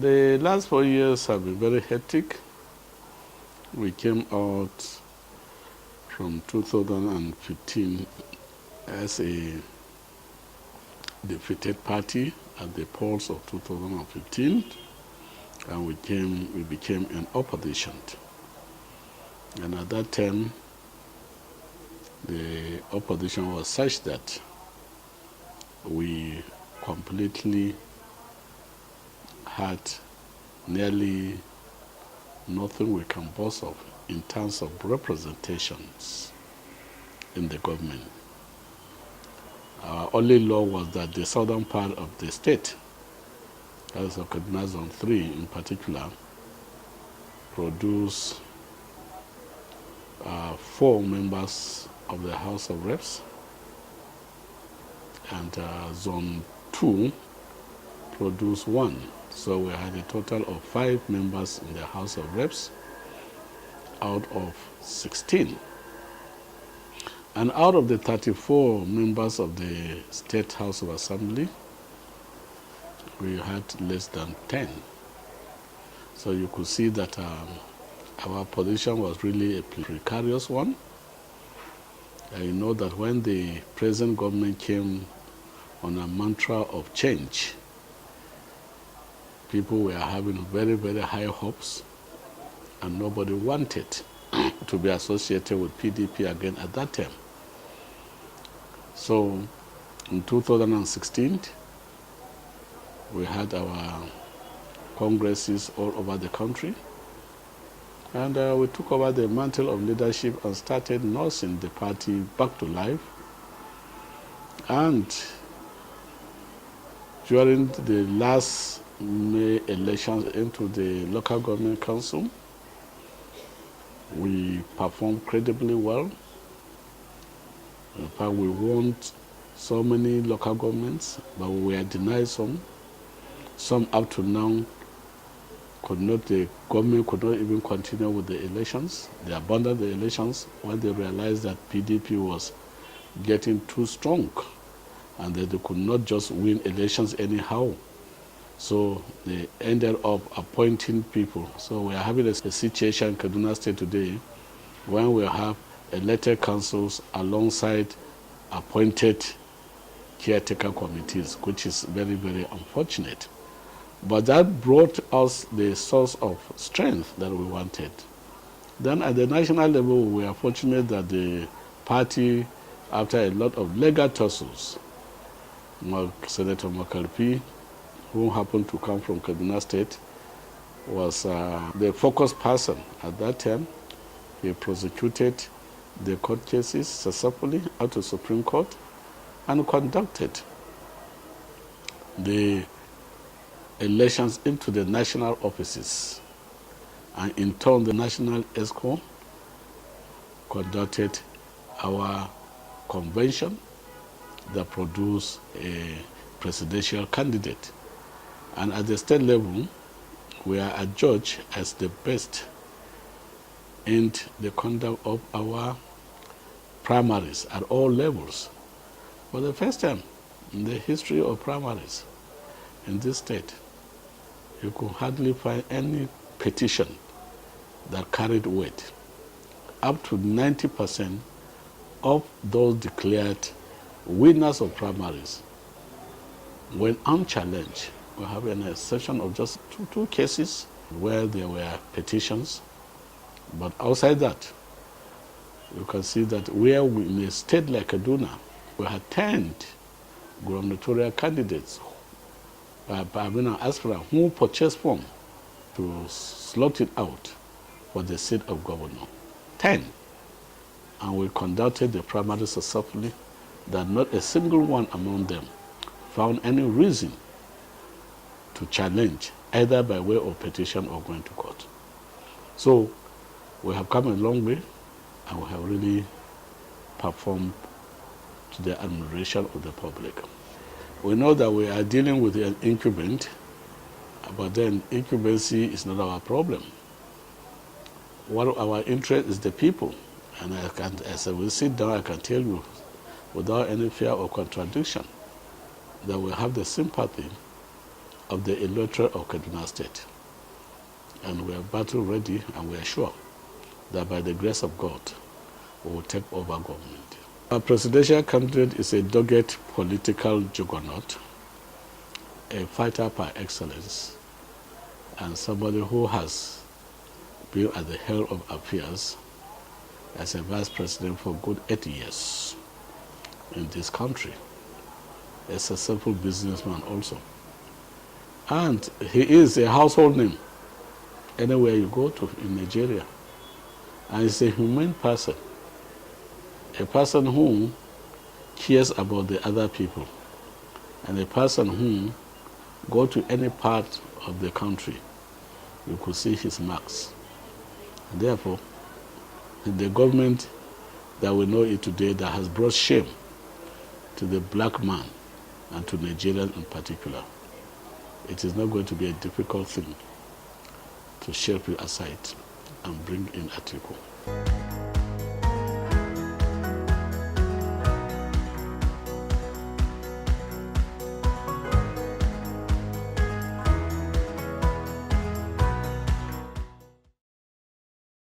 The last 4 years have been very hectic. We came out from 2015 as a defeated party at the polls of 2015, and we became an opposition. And at that time, the opposition was such that we completely had nearly nothing we can boast of in terms of representations in the government. Our only law was that the southern part of the state, as of Kaduna Zone 3 in particular, produced 4 members of the House of Reps, and Zone 2 produced 1. So we had a total of 5 members in the House of Reps out of 16. And out of the 34 members of the State House of Assembly, we had less than 10. So you could see that our position was really a precarious one. And you know that when the present government came on a mantra of change, people were having very, very high hopes, and nobody wanted to be associated with PDP again at that time. So in 2016, we had our congresses all over the country, and we took over the mantle of leadership and started nursing the party back to life. And during the last May elections into the local government council, we performed credibly well. In fact, we won so many local governments, but we were denied some. Some up to now the government could not even continue with the elections. They abandoned the elections when they realized that PDP was getting too strong and that they could not just win elections anyhow. So they ended up appointing people. So we are having a situation in Kaduna State today when we have elected councils alongside appointed caretaker committees, which is very, very unfortunate. But that brought us the source of strength that we wanted. Then at the national level, we are fortunate that the party, after a lot of legal tussles, Senator Makarpi, who happened to come from Kaduna State, was the focus person at that time. He prosecuted the court cases successfully out to Supreme Court and conducted the elections into the national offices. And in turn, the National ESCO conducted our convention that produced a presidential candidate. And at the state level, we are adjudged as the best in the conduct of our primaries at all levels. For the first time in the history of primaries in this state, you could hardly find any petition that carried weight. Up to 90% of those declared winners of primaries went unchallenged. We have an exception of just two cases where there were petitions. But outside that, you can see that where in a state like Kaduna, we had 10 gubernatorial candidates, aspirants who purchased form to slot it out for the seat of governor. 10. And we conducted the primaries successfully, that not a single one among them found any reason to challenge, either by way of petition or going to court. So we have come a long way, and we have really performed to the admiration of the public. We know that we are dealing with an incumbent, but then incumbency is not our problem. What our interest is the people. And as I will sit down, I can tell you without any fear of contradiction that we have the sympathy of the electorate of Kaduna State. And we are battle ready, and we are sure that by the grace of God, we will take over government. Our presidential candidate is a dogged political juggernaut, a fighter par excellence, and somebody who has been at the helm of affairs as a vice president for good 8 years in this country. A successful businessman also. And he is a household name anywhere you go to in Nigeria. And he's a humane person, a person who cares about the other people, and a person who go to any part of the country, you could see his marks. And therefore, the government that we know it today that has brought shame to the black man and to Nigerians in particular, it is not going to be a difficult thing to shape it aside and bring in Atiku.